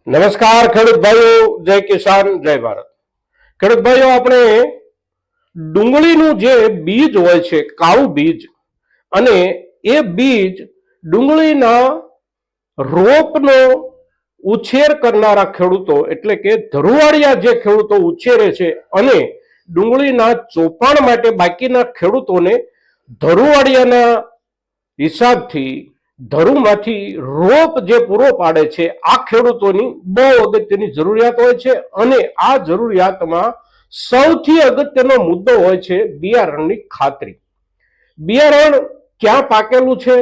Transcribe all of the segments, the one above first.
નમસ્કાર ખેડૂત ભાઈઓ, જય કિસાન, જય ભારત। ખેડૂત ભાઈઓ, આપણે ડુંગળીનું જે બીજ હોય છે, કાળું બીજ, અને એ બીજ ડુંગળીના રોપનો ઉછેર કરનારા ખેડૂતો એટલે કે ધરુવાળિયા જે ખેડૂતો ઉછેરે છે અને ડુંગળીના ચોપાણ માટે બાકીના ખેડૂતોને ધરુવાળિયાના હિસાબથી ધરુમાંથી રોપ જે પૂરો પાડે છે, આ ખેડૂતોની બહુ અગત્યની જરૂરિયાત હોય છે। અને આ જરૂરિયાતમાં સૌથી અગત્યનો મુદ્દો હોય છે બિયારણની ખાતરી। બિયારણ ક્યાં પાકેલું છે,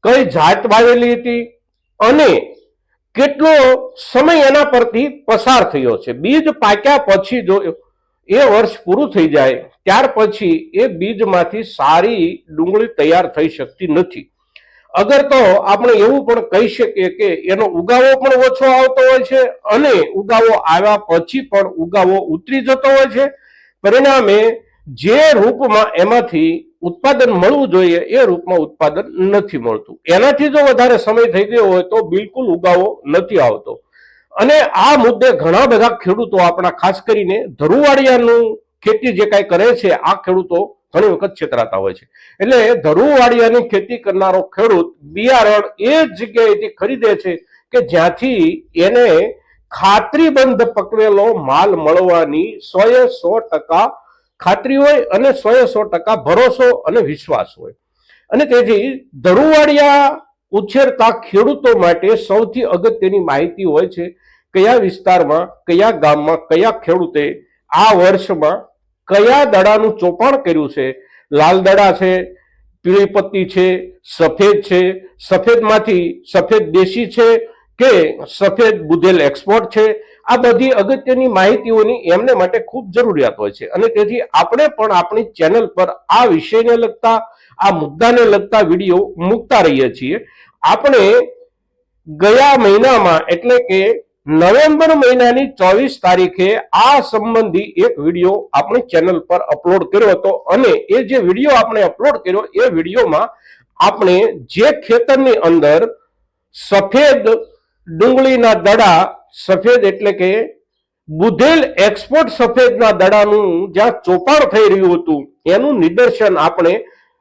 કઈ જાત વાવેલી હતી અને કેટલો સમય એના પરથી પસાર થયો છે। બીજ પાક્યા પછી જો એ વર્ષ પૂરું થઈ જાય ત્યાર પછી એ બીજમાંથી સારી ડુંગળી તૈયાર થઈ શકતી નથી। અગર તો આપણે એવું પણ કહી શકીએ કે એનો ઉગાવો પણ ઓછો આવતો હોય છે અને ઉગાવો આવ્યા પછી પણ ઉગાવો ઉતરી જતો હોય છે। પરિણામે જે રૂપમાં એમાંથી ઉત્પાદન મળવું જોઈએ એ રૂપમાં ઉત્પાદન નથી મળતું। એનાથી જો વધારે સમય થઈ ગયો હોય તો બિલકુલ ઉગાવો નથી આવતો। અને આ મુદ્દે ઘણા બધા ખેડૂતો આપણા ખાસ કરીને ધરુવાળિયાનું ખેતી જે કાંઈ કરે છે આ ખેડૂતો ઘણી વખત છેતરાતા હોય છે। એટલે ધરુવાળિયાની ખેતી કરનારો ખેડૂત બિયારણ એ જગ્યાએથી ખરીદે છે કે જ્યાંથી એને ખાતરીબંધ પકવેલો માલ મળવાની 100% ખાતરી હોય અને 100% ભરોસો અને વિશ્વાસ હોય। અને તેથી ધરુવાળિયા ઉછેરતા ખેડૂતો માટે સૌથી અગત્યની માહિતી હોય છે કયા વિસ્તારમાં, કયા ગામમાં, કયા ખેડૂતે આ વર્ષમાં કયા દડાનું ચોપાણ કર્યું છે। લાલ દડા છે, પીળી પત્તી છે, સફેદ છે, સફેદમાંથી સફેદ દેશી છે કે સફેદ બુધેલ એક્સપોર્ટ છે। આ બધી અગત્યની માહિતીઓની એમને માટે ખૂબ જરૂરિયાત હોય છે। અને તેથી આપણે પણ આપણી ચેનલ પર આ વિષયને લગતા, આ મુદ્દાને લગતા વિડીયો મૂકતા રહીએ છીએ। આપણે ગયા મહિનામાં એટલે કે નવેમ્બર મહિનાની 24 તારીખે આ સંબંધી એક વિડીયો આપણી ચેનલ પર અપલોડ કર્યો હતો અને એ જે વિડીયો આપણે અપલોડ કર્યો એ વિડીયોમાં આપણે જે ખેતરની અંદર સફેદ ડુંગળીના દડા, સફેદ એટલે કે બુધેલ એક્સપોર્ટ સફેદના દડાનું જ્યાં ચોપાણ થઈ રહ્યું હતું એનું નિદર્શન આપણે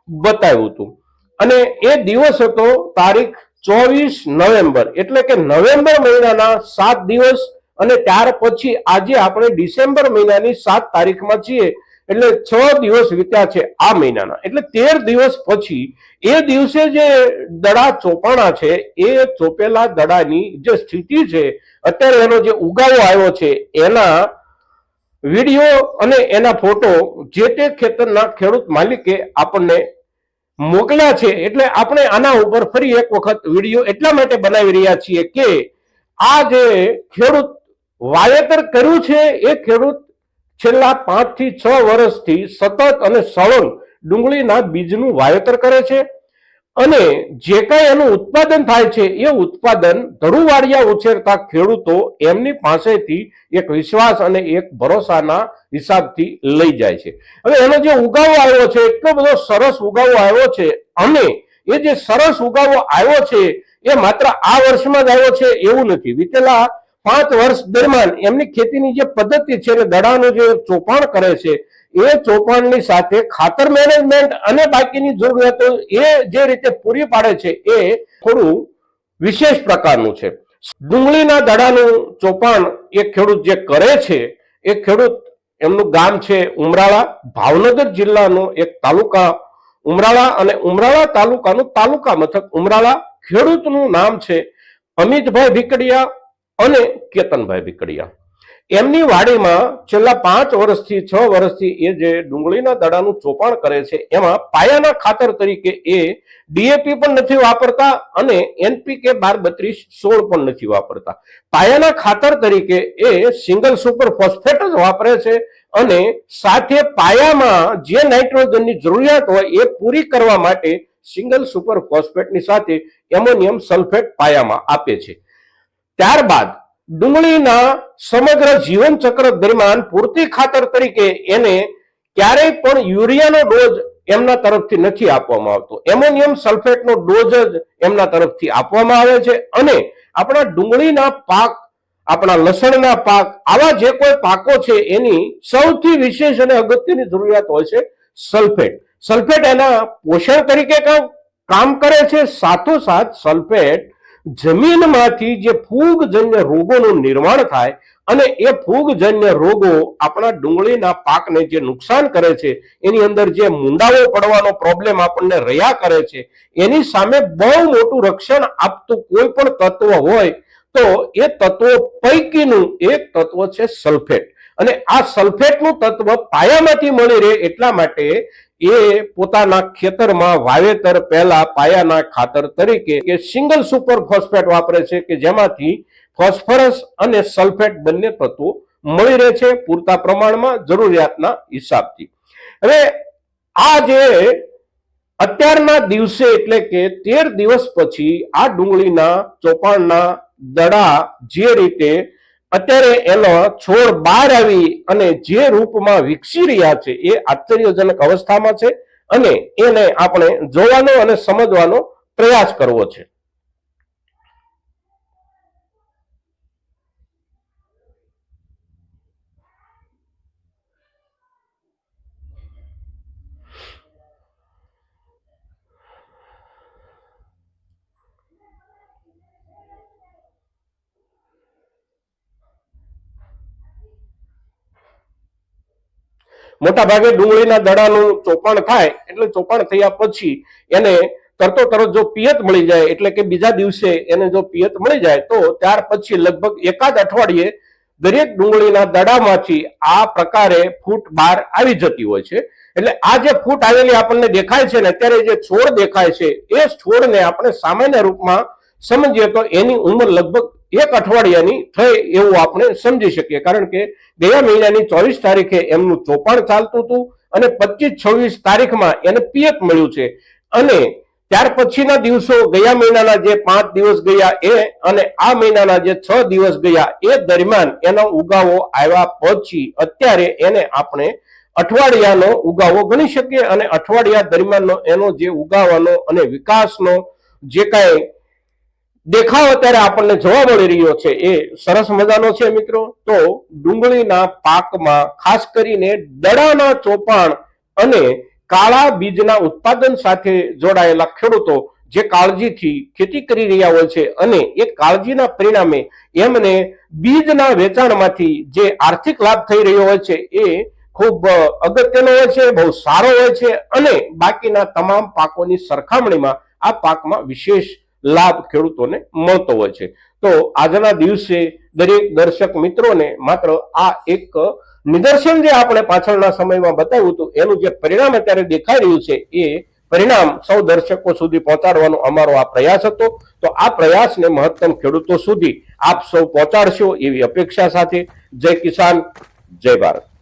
બતાવ્યું હતું। અને એ દિવસ હતો તારીખ 24 નવેમ્બર એટલે કે નવેમ્બર મહિનાના 7 દિવસ। અને ત્યાર પછી આજે આપણે ડિસેમ્બર મહિનાની 7 તારીખમાં છીએ એટલે 6 દિવસ વીત્યા છે આ મહિનાના। એટલે 13 દિવસ પછી એ દિવસે જે દડા ચોપાણા છે એ ચોપેલા દડાની જે સ્થિતિ છે, અત્યારે એનો જે ઉગાવો આવ્યો છે એના વિડીયો અને એના ફોટો જે તે ખેતરના ખેડૂત માલિકે આપણને મોકલ્યા છે। એટલે આપણે આના ઉપર ફરી એક વખત વિડીયો એટલા માટે બનાવી રહ્યા છીએ કે આ જે ખેડૂત વાવેતર કર્યું છે એ ખેડૂત છેલ્લા 5 થી 6 વર્ષથી સતત અને સળંગ ડુંગળીના બીજનું વાવેતર કરે છે અને જે કાંઈ એનું ઉત્પાદન થાય છે એ ઉત્પાદન ધરુવાળિયા ઉછેરતા ખેડૂતો એમની પાસેથી એક વિશ્વાસ અને એક ભરોસાના હિસાબથી લઈ જાય છે। હવે એનો જે ઉગાવો આવ્યો છે એટલો બધો સરસ ઉગાવો આવ્યો છે અને એ જે સરસ ઉગાવો આવ્યો છે એ માત્ર આ વર્ષમાં જ આવ્યો છે એવું નથી। વીતેલા 5 વર્ષ દરમિયાન એમની ખેતીની જે પદ્ધતિ છે અને દડાનું જે ચોપાણ કરે છે એ ચોપાણની સાથે ખાતર મેનેજમેન્ટ અને બાકીની જરૂરિયાતો એ જે રીતે પૂરી પાડે છે એ થોડું વિશેષ પ્રકારનું છે। ડુંગળીના દડાનું ચોપાણ એ ખેડૂત જે કરે છે એ ખેડૂત, એમનું ગામ છે ઉમરાળા, ભાવનગર જિલ્લાનો એક તાલુકા ઉમરાળા અને ઉમરાળા તાલુકાનું તાલુકા મથક ઉમરાળા। ખેડૂતનું નામ છે અમિતભાઈ ભીકડિયા અને કેતનભાઈ ભીકડિયા। એમની વાડીમાં છેલ્લા 5 વર્ષથી 6 વર્ષથી એ જે ડુંગળીના દડાનું ચોપાણ કરે છે એમાં પાયાના ખાતર તરીકે એ ડીએપી પણ નથી વાપરતા અને એનપીકે 12-32-16 પણ નથી વાપરતા। પાયાના ખાતર તરીકે એ સિંગલ સુપર ફોસ્ફેટ જ વાપરે છે અને સાથે પાયામાં જે નાઇટ્રોજનની જરૂરિયાત હોય એ પૂરી કરવા માટે સિંગલ સુપર ફોસ્ફેટની સાથે એમોનિયમ સલ્ફેટ પાયામાં આપે છે। ત્યારબાદ ડુંગળીના સમગ્ર જીવન ચક્ર દરમિયાન પૂરતી ખાતર તરીકે એને ક્યારેય પણ યુરિયાનો ડોઝ એમના તરફથી નથી આપવામાં આવતો, એમોનિયમ સલ્ફેટનો ડોઝ જ એમના તરફથી આપવામાં આવે છે અને આપણા ડુંગળીના પાક આપણા લસણના પાક, આવા જે કોઈ પાકો છે એની સૌથી વિશેષ અને અગત્યની જરૂરિયાત હોય છે સલ્ફેટ. સલ્ફેટ એના પોષણ તરીકે કામ કરે છે, સાથોસાથ સલ્ફેટ જમીનમાંથી જે ફૂગજન્ય રોગોનું નિર્માણ થાય અને એ ફૂગજન્ય રોગો આપણા ડુંગળીના પાકને જે નુકસાન કરે છે, એની અંદર જે મુંડાઓ પડવાનો પ્રોબ્લેમ આપણને રહ્યા કરે છે, એની સામે બહુ મોટું રક્ષણ આપતું કોઈ પણ તત્વ હોય તો એ તત્વો પૈકીનું એક તત્વ છે સલ્ફેટ. અને આ સલ્ફેટનું તત્વ પાયામાંથી મળી રહે એટલા માટે એ પોતાના ખેતરમાં વાવેતર પહેલા પાયાના ખાતર તરીકે કે સિંગલ સુપર ફોસ્ફેટ વાપરે છે કે જેમાંથી ફોસ્ફરસ અને સલ્ફેટ બંને તત્વો મળી રહે છે પૂરતા પ્રમાણમાં, જરૂરિયાતના હિસાબથી. હવે આ જે અત્યારના દિવસે એટલે કે 13 દિવસ પછી આ ડુંગળીના ચોપાણના દડા જે રીતે અત્યારે એનો છોડ બહાર આવી અને જે રૂપમાં વિકસી રહ્યા છે એ આશ્ચર્યજનક અવસ્થામાં છે અને એને આપણે જોવાનો અને સમજવાનો પ્રયાસ કરવો છે. મોટા ભાગે ડુંગળીના દડાનું ચોપાણ થાય એટલે ચોપાણ થયા પછી એને તરત જો પિયત મળી જાય એટલે કે બીજા દિવસે એને જો પિયત મળી જાય તો ત્યાર પછી લગભગ એકાદ અઠવાડિયે દરેક ડુંગળીના દડામાંથી આ પ્રકારે ફૂટ બહાર આવી જતી હોય છે. એટલે આ જે ફૂટ આવેલી આપણને દેખાય છે ને અત્યારે જે છોડ દેખાય છે એ છોડને આપણે સામાન્ય રૂપમાં સમજીએ તો એની ઉંમર લગભગ 1 અઠવાડિયાની થઈ એવું આપણે સમજી શકીએ, કારણ કે ગયા મહિનાની 24 તારીખે એમનું ચોપાણ ચાલતું હતું અને 25-26 તારીખમાં એને પિયત મળ્યું છે. અને ત્યાર પછીના દિવસો ગયા મહિનાના જે 5 દિવસ ગયા એ અને આ મહિનાના જે 6 દિવસ ગયા એ દરમિયાન એનો ઉગાવો આવ્યા પછી અત્યારે એને આપણે અઠવાડિયાનો ઉગાવો ગણી શકીએ અને અઠવાડિયા દરમિયાનનો એનો જે ઉગાવાનો અને વિકાસનો જે કાંઈ દેખાવ અત્યારે આપણને જોવા મળી રહ્યો છે એ સરસ મજાનો છે મિત્રો. તો ડુંગળીના પાકમાં ખાસ કરીને દડાના ચોપાણ અને કાળા બીજના ઉત્પાદન સાથે જોડાયેલા ખેડૂતો જે કાળજીથી ખેતી કરી રહ્યા હોય છે અને એ કાળજીના પરિણામે એમને બીજના વેચાણમાંથી જે આર્થિક લાભ થઈ રહ્યો હોય છે એ ખૂબ અગત્યનો હોય છે, બહુ સારો હોય છે અને બાકીના તમામ પાકોની સરખામણીમાં આ પાકમાં વિશેષ લાભ ખેડૂતોને મળતો હોય છે. તો આજના દિવસે દરેક દર્શક મિત્રોને માત્ર આ એક નિદર્શન જે આપણે પાછળના સમયમાં બતાવ્યું હતું એનું જે પરિણામ અત્યારે દેખાઈ રહ્યું છે એ પરિણામ સૌ દર્શકો સુધી પહોંચાડવાનો અમારો આ પ્રયાસ હતો. તો આ પ્રયાસને મહત્તમ ખેડૂતો સુધી આપ સૌ પહોંચાડશો એવી અપેક્ષા સાથે જય કિસાન, જય ભારત.